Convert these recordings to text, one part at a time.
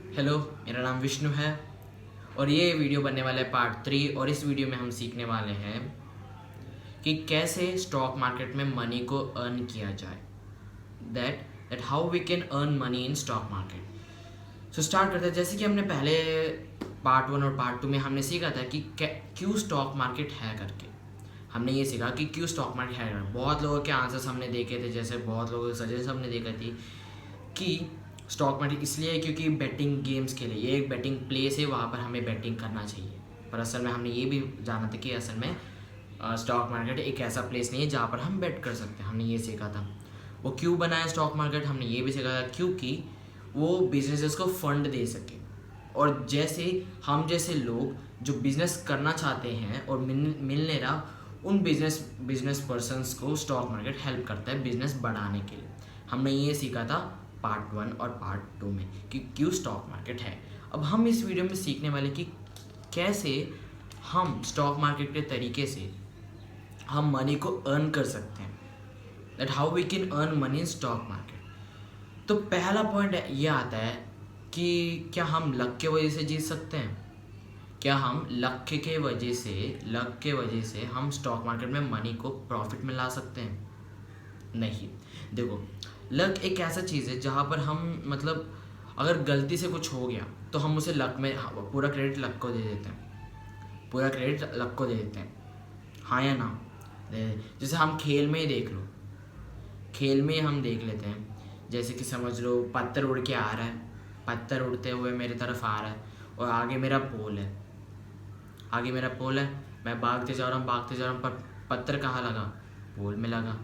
Hello, मेरा नाम विष्णु है और ये वीडियो बनने वाला है पार्ट 3। और इस वीडियो में हम सीखने वाले हैं कि कैसे स्टॉक मार्केट में मनी को अर्न किया जाए। That how we can earn money in stock market. So start करते हैं। जैसे कि हमने पहले पार्ट 1 और पार्ट 2 में हमने सीखा था कि क्यों स्टॉक मार्केट है करके। हमने ये सीखा कि क्यों स्टॉक मार्केट है करके। बहुत लोगों के आंसर्स हमने देखे थे, जैसे बहुत लोगों के सजेशन हमने देखा थी कि स्टॉक मार्केट इसलिए है क्योंकि बेटिंग गेम्स के लिए ये एक बेटिंग प्लेस है, वहाँ पर हमें बेटिंग करना चाहिए। पर असल में हमने ये भी जाना था कि असल में स्टॉक मार्केट एक ऐसा प्लेस नहीं है जहाँ पर हम बेट कर सकते हैं। हमने ये सीखा था। वो क्यों बनाया स्टॉक मार्केट, हमने ये भी सीखा था क्योंकि वो बिजनेसेस को फंड दे सके। और जैसे हम जैसे लोग जो बिजनेस करना चाहते हैं और मिल नहीं रहा, उन बिजनेस पर्सनस को स्टॉक मार्केट हेल्प करता है बिजनेस बढ़ाने के लिए। हमने ये सीखा था पार्ट 1 और पार्ट 2 में कि क्यों स्टॉक मार्केट है। अब हम इस वीडियो में सीखने वाले कि कैसे हम स्टॉक मार्केट के तरीके से हम मनी को अर्न कर सकते हैं। That how we can earn money in stock market. तो पहला पॉइंट ये आता है कि क्या हम लक के वजह से जीत सकते हैं। क्या हम लक के वजह से हम स्टॉक मार्केट में मनी को प्रॉफिट में ला सकते हैं? नहीं। देखो, लक एक ऐसा चीज़ है जहाँ पर हम मतलब अगर गलती से कुछ हो गया तो हम उसे लक में पूरा क्रेडिट लक को दे देते हैं। पूरा क्रेडिट लक को दे देते हैं, हाँ या ना? जैसे हम खेल में ही देख लो, खेल में हम देख लेते हैं। जैसे कि समझ लो पत्थर उड़ के आ रहा है, पत्थर उड़ते हुए मेरे तरफ आ रहा है और आगे मेरा पोल है। मैं भागते जा रहा हूँ पर पत्थर कहाँ लगा? पोल में लगा।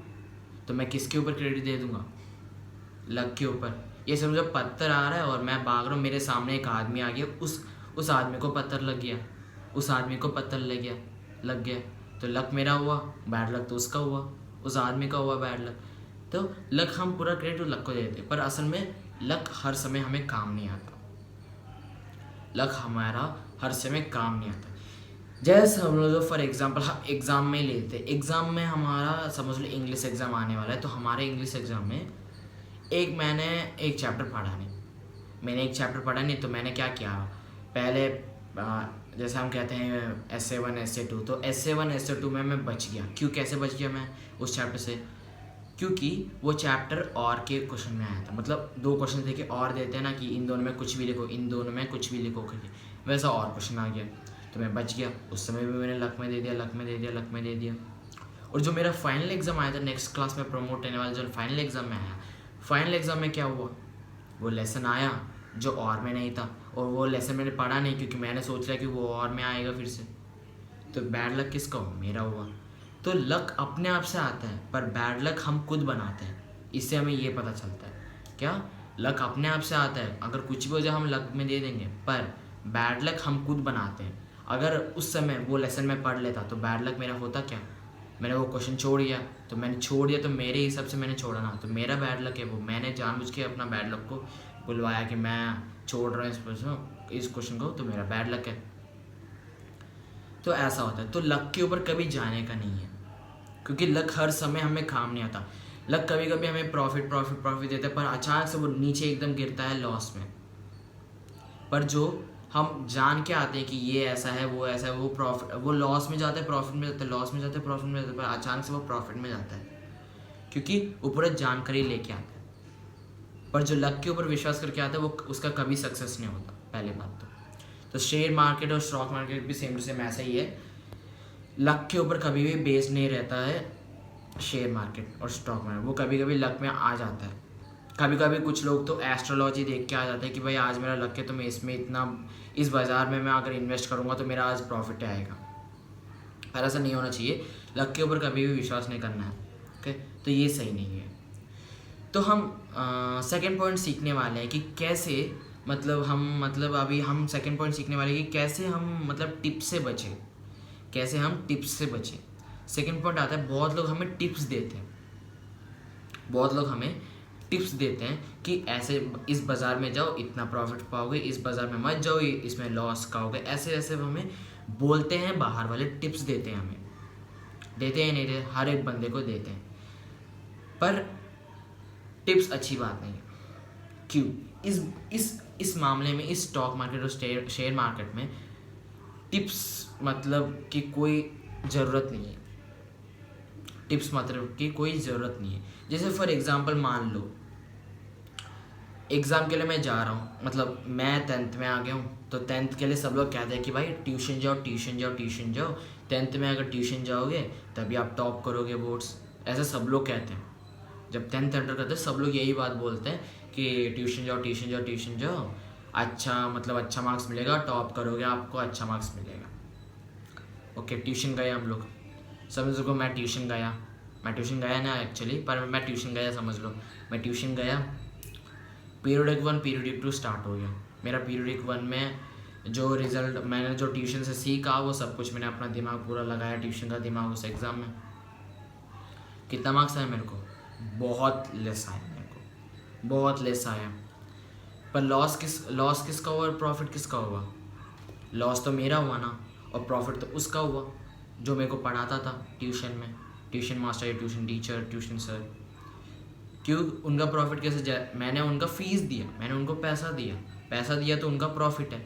तो मैं किसके ऊपर क्रेडिट दे दूंगा? लक के ऊपर। ये समझो पत्थर आ रहा है और मैं भाग रहा हूँ, मेरे सामने एक आदमी आ गया, उस आदमी को पत्थर लग गया, लग गया। तो लक मेरा हुआ, बैड लक तो उसका हुआ, उस आदमी का हुआ बैड लक। तो लक हम पूरा क्रेडिट लक को देते हैं, पर असल में लक हर समय हमें काम नहीं आता। लक हमारा हर समय काम नहीं आता। जैसे हम लोग फॉर एग्जांपल हम एग्ज़ाम में लेते हैं, एग्ज़ाम में हमारा समझ लो इंग्लिश एग्ज़ाम आने वाला है। तो हमारे इंग्लिश एग्ज़ाम में मैंने एक चैप्टर पढ़ा नहीं तो मैंने क्या किया, पहले जैसे हम कहते हैं essay 1 essay 2, तो essay 1 essay 2 में मैं बच गया। क्यों, कैसे बच गया मैं उस चैप्टर से? क्योंकि वो चैप्टर और के क्वेश्चन में आया था। मतलब 2 क्वेश्चन थे कि और देते हैं ना कि इन दोनों में कुछ भी लिखो करके, वैसा और क्वेश्चन आ गया तो मैं बच गया। उस समय भी मैंने लक में दे दिया। और जो मेरा फाइनल एग्ज़ाम आया था, नेक्स्ट क्लास में प्रमोट होने वाला जो फाइनल एग्ज़ाम में आया, फाइनल एग्ज़ाम में क्या हुआ, वो लेसन आया जो और में नहीं था, और वो लेसन मैंने पढ़ा नहीं क्योंकि मैंने सोच लिया कि वो और में आएगा फिर से। तो बैड लक किसका हुआ? मेरा हुआ। तो लक अपने आप से आता है, पर बैड लक हम खुद बनाते हैं। इससे हमें ये पता चलता है क्या, लक अपने आप से आता है, अगर कुछ भी हो जाए हम लक में दे देंगे, पर बैड लक हम खुद बनाते हैं। अगर उस समय वो लेसन में पढ़ लेता तो बैड लक मेरा होता क्या? मैंने वो क्वेश्चन छोड़ दिया तो मेरे हिसाब से मैंने छोड़ा ना, तो मेरा बैड लक है वो। मैंने जानबूझ के अपना बैड लक को बुलवाया कि मैं छोड़ रहा हूँ इस क्वेश्चन को, तो मेरा बैड लक है। तो ऐसा होता है। तो लक के ऊपर कभी जाने का नहीं है, क्योंकि लक हर समय हमें काम नहीं आता। लक कभी कभी हमें प्रॉफिट देता है, पर अचानक से वो नीचे एकदम गिरता है लॉस में। पर जो हम जान के आते हैं कि ये ऐसा है, वो लॉस में जाता है, प्रॉफिट में जाता है, लॉस में जाता है, प्रॉफिट में जाता है, पर अचानक से वो प्रॉफिट में जाता है क्योंकि वो पूरा जानकारी लेके आता है। पर जो लक के ऊपर विश्वास करके आता है वो उसका कभी सक्सेस नहीं होता, पहली बात तो शेयर मार्केट और स्टॉक मार्केट भी सेम टू सेम ऐसा ही है। लक के ऊपर कभी भी बेस्ड नहीं रहता है शेयर मार्केट और स्टॉक मार्केट, वो कभी कभी लक में आ जाता है। कभी कभी कुछ लोग तो एस्ट्रोलॉजी देख के आ जाते हैं कि भाई आज मेरा लक है तो मैं इसमें इस बाज़ार में मैं अगर इन्वेस्ट करूँगा तो मेरा आज प्रॉफिट आएगा। पर ऐसा नहीं होना चाहिए, लक के ऊपर कभी भी विश्वास नहीं करना है। ओके, तो ये सही नहीं है। तो हम सेकेंड पॉइंट सीखने वाले हैं कि कैसे अभी हम सेकेंड पॉइंट सीखने वाले हैं कि कैसे हम टिप्स से बचें। सेकेंड पॉइंट आता है, बहुत लोग हमें टिप्स देते हैं कि ऐसे इस बाज़ार में जाओ इतना प्रॉफिट पाओगे, इस बाज़ार में मत जाओ इसमें लॉस खाओगे, ऐसे हमें बोलते हैं। बाहर वाले टिप्स देते हैं हमें, देते हैं नहीं देते, हर एक बंदे को देते हैं। पर टिप्स अच्छी बात नहीं है। क्यों? इस मामले में, इस स्टॉक मार्केट और शेयर मार्केट में टिप्स मतलब कि कोई ज़रूरत नहीं है। टिप्स मतलब कि कोई ज़रूरत नहीं है। जैसे फॉर एग्जांपल मान लो एग्ज़ाम के लिए मैं जा रहा हूँ, मतलब मैं 10th में आ गया हूँ, तो 10th के लिए सब लोग कहते हैं कि भाई ट्यूशन जाओ ट्यूशन जाओ ट्यूशन जाओ, 10th में अगर ट्यूशन जाओगे तभी आप टॉप करोगे बोर्ड्स, ऐसा सब लोग कहते हैं। जब 10th एंटर करते हैं सब लोग यही बात बोलते हैं कि ट्यूशन जाओ ट्यूशन जाओ ट्यूशन जाओ, अच्छा मतलब अच्छा मार्क्स मिलेगा, टॉप करोगे, आपको अच्छा मार्क्स मिलेगा। ओके, ट्यूशन गए हम लोग, समझ लो मैं ट्यूशन गया ना एक्चुअली, पर मैं ट्यूशन गया समझ लो। मैं ट्यूशन गया, पीरियडिक 1 पीरियडिक 2 स्टार्ट हो गया। मेरा पीरियडिक 1 में जो रिज़ल्ट मैंने जो ट्यूशन से सीखा वो सब कुछ मैंने अपना दिमाग पूरा लगाया, ट्यूशन का दिमाग उस एग्ज़ाम में। कितना मार्क्स आया मेरे को? बहुत लेस आया मेरे को, बहुत लेस आया। पर लॉस किसका हुआ और प्रॉफिट किसका हुआ? लॉस तो मेरा हुआ ना, और प्रॉफिट तो उसका हुआ जो मेरे को पढ़ाता था ट्यूशन में, ट्यूशन मास्टर या ट्यूशन टीचर, ट्यूशन सर। क्यों उनका प्रॉफिट कैसे मैंने उनका फ़ीस दिया, मैंने उनको पैसा दिया तो उनका प्रॉफिट है,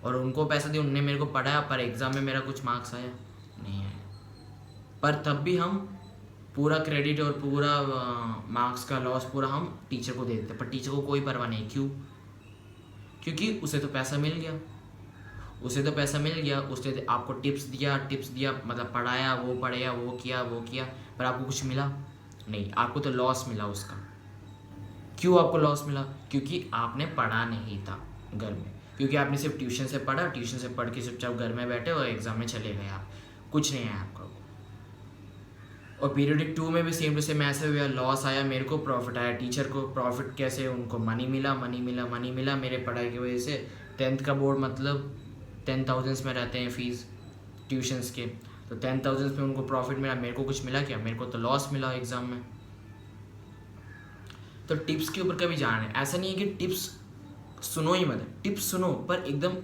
और उनको पैसा दिया, उनने मेरे को पढ़ाया, पर एग्ज़ाम में मेरा कुछ मार्क्स आया नहीं आया। पर तब भी हम पूरा क्रेडिट और पूरा मार्क्स का लॉस पूरा हम टीचर को दे देते, पर टीचर को कोई परवाह नहीं। क्यों? क्योंकि उसे तो पैसा मिल गया, उसने आपको टिप्स दिया मतलब पढ़ाया, वो पढ़ाया, वो किया, पर आपको कुछ मिला नहीं, आपको तो लॉस मिला उसका। क्यों आपको लॉस मिला? क्योंकि आपने पढ़ा नहीं था घर में, क्योंकि आपने सिर्फ ट्यूशन से पढ़ के चुपचाप घर में बैठे और एग्ज़ाम में चले गए, आप कुछ नहीं आया आपको। और पीरियडिक 2 में भी सेम टू सेम ऐसे हुआ, लॉस आया मेरे को, प्रॉफिट आया टीचर को। प्रॉफिट कैसे? उनको मनी मिला मेरे पढ़ाई की वजह से। 10th का बोर्ड मतलब 10,000 में रहते हैं फीस ट्यूशन्स के, तो 10,000 में उनको प्रॉफिट मिला, मेरे को कुछ मिला क्या? मेरे को तो लॉस मिला एग्ज़ाम में। तो टिप्स के ऊपर कभी जाना है, ऐसा नहीं है कि टिप्स सुनो ही मत, टिप्स सुनो पर एकदम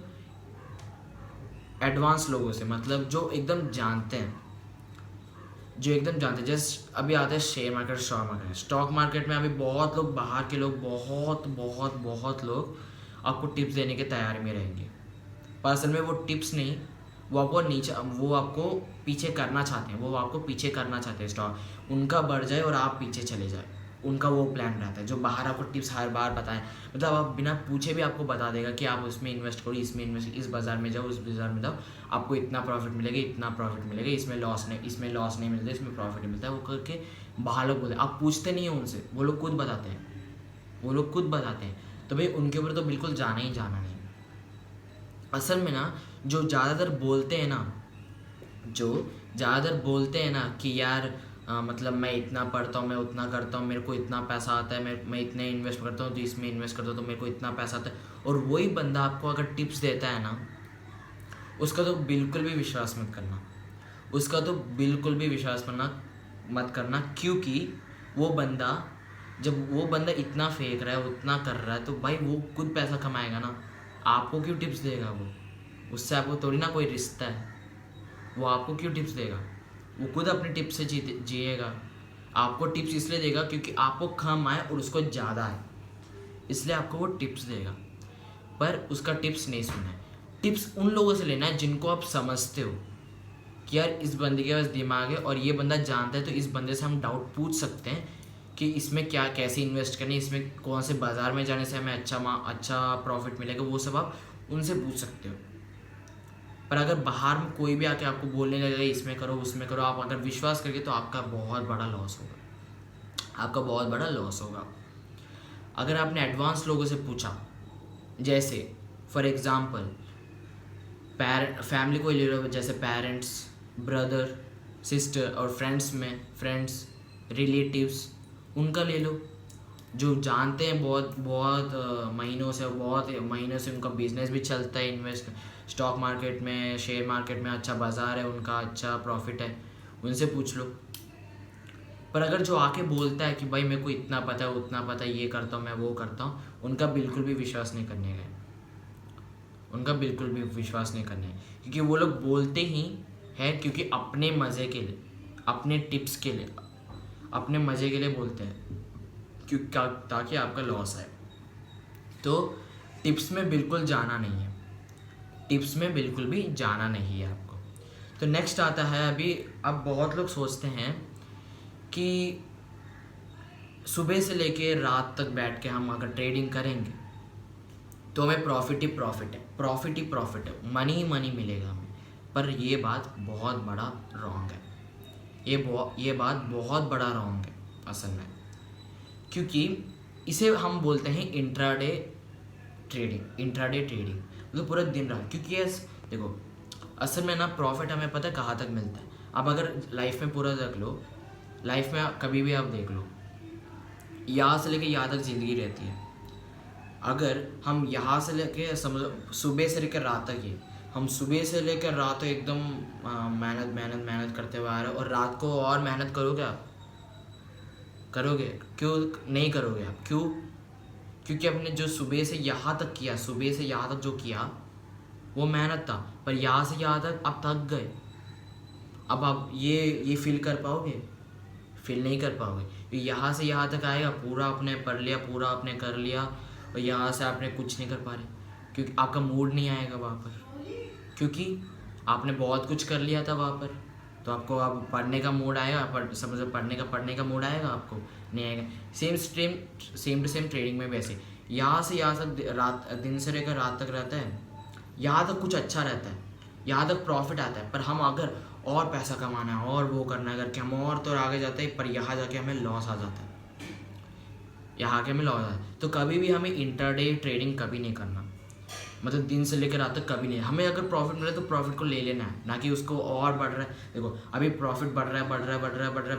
एडवांस लोगों से, मतलब जो एकदम जानते हैं, जैसे अभी आते हैं शेयर मार्केट, स्टॉक मार्केट में अभी बहुत लोग, बाहर के लोग, बहुत लोग आपको टिप्स देने के तैयारी में रहेंगे, पर असल में वो टिप्स नहीं, वो आपको पीछे करना चाहते हैं, स्टॉक उनका बढ़ जाए और आप पीछे चले जाए, उनका वो प्लान रहता है। जो बाहर आपको टिप्स हर बार बताएं, मतलब आप बिना पूछे भी आपको बता देगा कि आप उसमें इन्वेस्ट करो, इस बाज़ार में जाओ, उस बाज़ार में जाओ, आपको इतना प्रॉफिट मिलेगा, इसमें लॉस नहीं मिलता, इसमें प्रॉफिट नहीं मिलता है, वो करके बाहर लोग बोलते हैं। आप पूछते नहीं हैं उनसे, वो लोग खुद बताते हैं, तो भाई उनके ऊपर तो बिल्कुल जाना ही जाना नहीं। असल में ना जो ज़्यादातर बोलते हैं ना कि यार मतलब मैं इतना पढ़ता हूँ, मैं उतना करता हूँ, मेरे को इतना पैसा आता है, मैं इतने इन्वेस्ट करता हूँ, तो इसमें इन्वेस्ट करता हूँ तो मेरे को इतना पैसा आता है, और वही बंदा आपको अगर टिप्स देता है ना, उसका तो बिल्कुल भी विश्वास मत करना, क्योंकि जब वो बंदा इतना फेंक रहा है, उतना कर रहा है, तो भाई वो खुद पैसा कमाएगा ना, आपको क्यों टिप्स देगा? उससे आपको थोड़ी ना कोई रिश्ता है, वो आपको क्यों टिप्स देगा? वो खुद अपने टिप्स से जिएगा। आपको टिप्स इसलिए देगा क्योंकि आपको कम आए और उसको ज़्यादा है, इसलिए आपको वो टिप्स देगा, पर उसका टिप्स नहीं सुनना है। टिप्स उन लोगों से लेना है जिनको आप समझते हो कि यार इस बंदे के पास दिमाग है और ये बंदा जानता है, तो इस बंदे से हम डाउट पूछ सकते हैं कि इसमें कैसे इन्वेस्ट करनी, इसमें कौन से बाज़ार में जाने से हमें अच्छा प्रॉफिट मिलेगा, वो सब आप उनसे पूछ सकते हो। पर अगर बाहर में कोई भी आके आपको बोलने लगेगा इसमें करो उसमें करो, आप अगर विश्वास करके, तो आपका बहुत बड़ा लॉस होगा। अगर आपने एडवांस लोगों से पूछा, जैसे फॉर एग्ज़ाम्पल फैमिली को ले लो, जैसे पेरेंट्स, ब्रदर, सिस्टर और फ्रेंड्स, रिलेटिव्स, उनका ले लो, जो जानते हैं बहुत महीनों से उनका बिजनेस भी चलता है, इन्वेस्ट स्टॉक मार्केट में, शेयर मार्केट में अच्छा बाज़ार है, उनका अच्छा प्रॉफिट है, उनसे पूछ लो। पर अगर जो आके बोलता है कि भाई मेरे को इतना पता है, उतना पता है, ये करता हूँ, मैं वो करता हूँ, उनका बिल्कुल भी विश्वास नहीं करने का, क्योंकि वो लोग बोलते ही हैं क्योंकि अपने मज़े के लिए, अपने टिप्स के लिए, अपने मज़े के लिए बोलते हैं, ताकि आपका लॉस आए। तो टिप्स में बिल्कुल जाना नहीं है, टिप्स में बिल्कुल भी जाना नहीं है आपको। तो नेक्स्ट आता है, अभी अब बहुत लोग सोचते हैं कि सुबह से लेके रात तक बैठ के हम अगर ट्रेडिंग करेंगे तो हमें प्रॉफिट ही प्रॉफिट है, प्रॉफिट ही प्रॉफिट है, मनी ही मनी मिलेगा हमें। पर ये बात बहुत बड़ा रॉन्ग है, ये बात बहुत बड़ा रॉन्ग है असल में, क्योंकि इसे हम बोलते हैं इंट्राडे ट्रेडिंग मतलब पूरा दिन रात। क्योंकि देखो असल में ना प्रॉफिट हमें पता है कहाँ तक मिलता है। अब अगर लाइफ में पूरा देख लो, लाइफ में कभी भी आप देख लो, यहाँ से लेके यहाँ तक ज़िंदगी रहती है। अगर हम यहाँ से लेके समझो सुबह से लेकर रात तक ही, हम सुबह से लेकर रात तक एकदम मेहनत करते हुए आ रहे हैं, और रात को और मेहनत करोगे आप? करोगे? क्यों नहीं करोगे आप? क्यों? क्योंकि आपने जो सुबह से यहाँ तक किया, सुबह से यहाँ तक जो किया वो मेहनत था, पर यहाँ से यहाँ तक आप थक गए। अब आप ये फील कर पाओगे? फील नहीं कर पाओगे। यहाँ से यहाँ तक आएगा, पूरा आपने पढ़ लिया, पूरा आपने कर लिया, और यहाँ से आपने कुछ नहीं कर पा रहे, क्योंकि आपका मूड नहीं आएगा वहाँ पर, क्योंकि आपने बहुत कुछ कर लिया था वहाँ पर। तो आपको अब पढ़ने का मूड आएगा, समझो पढ़ने का मूड आएगा? आपको नहीं आएगा। सेम टू सेम ट्रेडिंग में वैसे यहाँ से यहाँ तक दिन से लेकर रात तक रहता है, यहाँ तक कुछ अच्छा रहता है, यहाँ तक प्रॉफिट आता है। पर हम अगर और पैसा कमाना है और वो करना है करके हम और तो आगे जाते हैं, पर यहाँ जाके हमें लॉस आ जाता है, यहाँ के हमें लॉस आता है। तो कभी भी हमें इंटरडे ट्रेडिंग कभी नहीं करना, मतलब दिन से लेकर रात तक कभी नहीं। हमें अगर प्रॉफिट मिले तो प्रॉफिट को ले लेना है, ना कि उसको और बढ़ रहा है। देखो अभी प्रॉफिट बढ़ रहा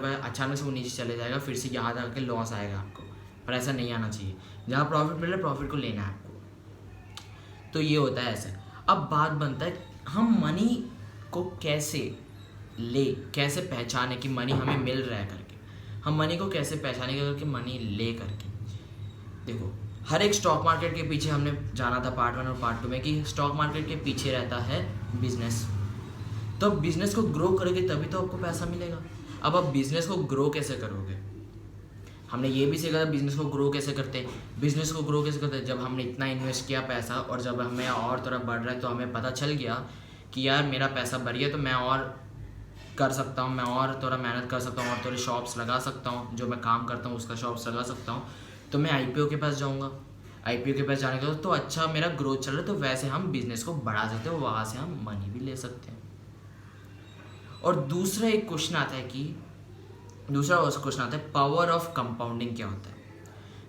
है, अचानक से वो नीचे चले जाएगा, फिर से यहाँ जाके लॉस आएगा आपको। पर ऐसा नहीं आना चाहिए, जहाँ प्रॉफिट मिले प्रॉफिट को लेना है आपको। तो ये होता है ऐसा। अब बात बनता है हम मनी को कैसे पहचाने कि मनी हमें मिल रहा है करके। हम मनी को कैसे पहचाने करके, मनी ले करके। देखो हर एक स्टॉक मार्केट के पीछे हमने जाना था पार्ट 1 और पार्ट 2 में, कि स्टॉक मार्केट के पीछे रहता है बिजनेस। तो बिजनेस को ग्रो करोगे तभी तो आपको पैसा मिलेगा। अब आप बिजनेस को ग्रो कैसे करोगे? हमने ये भी सीखा था बिजनेस को ग्रो कैसे करते हैं। जब हमने इतना इन्वेस्ट किया पैसा, और जब हमें और थोड़ा बढ़ रहा है, तो हमें पता चल गया कि यार मेरा पैसा बढ़ गया, तो मैं और कर सकता हूँ, मैं और थोड़ा मेहनत कर सकता हूँ, और थोड़े शॉप्स लगा सकता हूँ, जो मैं काम करता हूँ उसका शॉप्स लगा सकता हूँ। तो मैं IPO के पास जाऊँगा, IPO के पास जाने के बाद तो अच्छा मेरा ग्रोथ चल रहा है, तो वैसे हम बिजनेस को बढ़ा सकते हैं, वहाँ से हम मनी भी ले सकते हैं। और दूसरा क्वेश्चन आता है पावर ऑफ कंपाउंडिंग क्या होता है।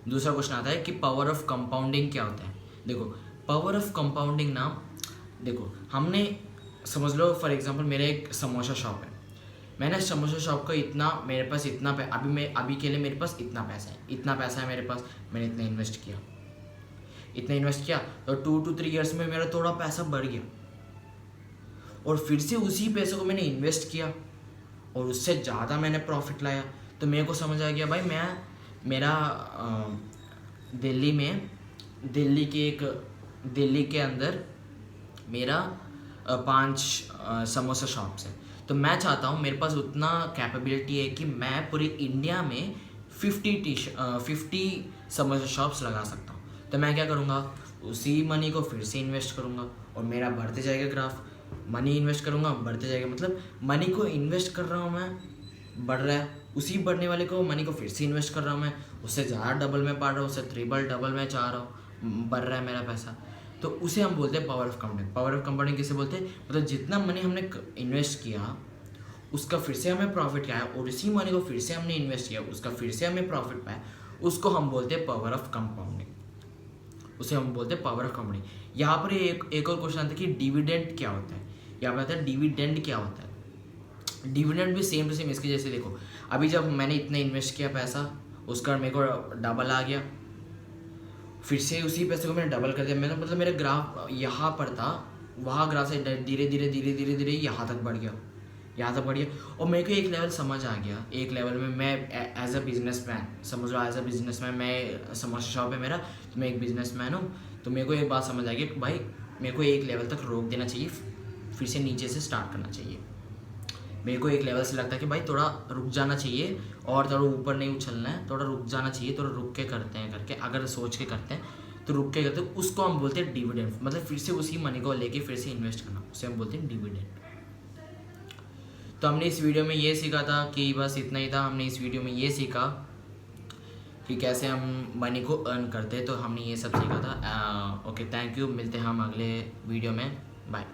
दूसरा क्वेश्चन आता है कि पावर ऑफ कंपाउंडिंग क्या होता है। देखो पावर ऑफ कंपाउंडिंग ना, देखो हमने समझ लो फॉर एग्जांपल मेरा एक समोसा शॉप है, मैंने समोसा शॉप का मेरे पास अभी के लिए मेरे पास इतना पैसा है मेरे पास, मैंने इतना इन्वेस्ट किया, तो 2 to 3 years में मेरा थोड़ा पैसा बढ़ गया, और फिर से उसी पैसे को मैंने इन्वेस्ट किया, और उससे ज़्यादा मैंने प्रॉफिट लाया। तो मेरे को समझ आ गया भाई दिल्ली के अंदर मेरा 5 समोसा शॉप्स है। तो मैं चाहता हूँ, मेरे पास उतना कैपेबिलिटी है कि मैं पूरी इंडिया में 50 समोसा शॉप्स लगा सकता हूँ। तो मैं क्या करूँगा, उसी मनी को फिर से इन्वेस्ट करूँगा, और मेरा बढ़ते जाएगा ग्राफ। मनी इन्वेस्ट करूँगा, बढ़ते जाएगा, मतलब मनी को इन्वेस्ट कर रहा हूँ मैं, बढ़ रहा है, उसी बढ़ने वाले को मनी को फिर से इन्वेस्ट कर रहा हूँ मैं, उससे ज़्यादा डबल में पा रहा हूँ, उससे ट्रिपल डबल में चाह रहा हूँ, बढ़ रहा है मेरा पैसा। तो उसे हम बोलते हैं power of compounding. Power of compounding किसे बोलते हैं? मतलब जितना मनी हमने इन्वेस्ट किया उसका फिर से हमें प्रॉफिट आया, और उसी मनी को फिर से हमने इन्वेस्ट किया, उसका फिर से हमें प्रॉफिट पाया, उसको हम बोलते हैं पावर ऑफ कंपाउंडिंग। यहाँ पर एक और क्वेश्चन आता है कि डिविडेंड क्या होता है। यहाँ पर आता है डिविडेंड क्या होता है। डिविडेंड भी सेम टू सेम इसके जैसे। देखो अभी जब मैंने इतना इन्वेस्ट किया पैसा, उसका मेरे को डबल आ गया, फिर से उसी पैसे को मैंने डबल कर दिया, मैंने मतलब मेरा ग्राफ यहाँ पर था, वहाँ ग्राफ से धीरे धीरे यहाँ तक बढ़ गया, और मेरे को एक लेवल समझ आ गया। एक लेवल में मैं एज अ बिजनेसमैन, समझ लो एज अ बिजनेसमैन, मैं समोसा शॉप है मेरा, तो मैं एक बिजनेसमैन हूँ। तो मेरे को एक बात समझ आ गई कि भाई मेरे को एक लेवल तक रोक देना चाहिए, फिर से नीचे से स्टार्ट करना चाहिए। मेरे को एक लेवल से लगता है कि भाई थोड़ा रुक जाना चाहिए, और थोड़ा ऊपर नहीं उछलना है, थोड़ा रुक जाना चाहिए, थोड़ा रुक के करते हैं करके अगर सोच के करते हैं तो रुकेगा, तो उसको हम बोलते हैं डिविडेंड, मतलब फिर से उसी मनी को लेके फिर से इन्वेस्ट करना, उसे हम बोलते हैं डिविडेंड। तो हमने इस वीडियो में ये सीखा था कि बस इतना ही था। हमने इस वीडियो में ये सीखा कि कैसे हम मनी को अर्न करते हैं, तो हमने ये सब सीखा था। ओके, थैंक यू, मिलते हैं हम अगले वीडियो में, बाय।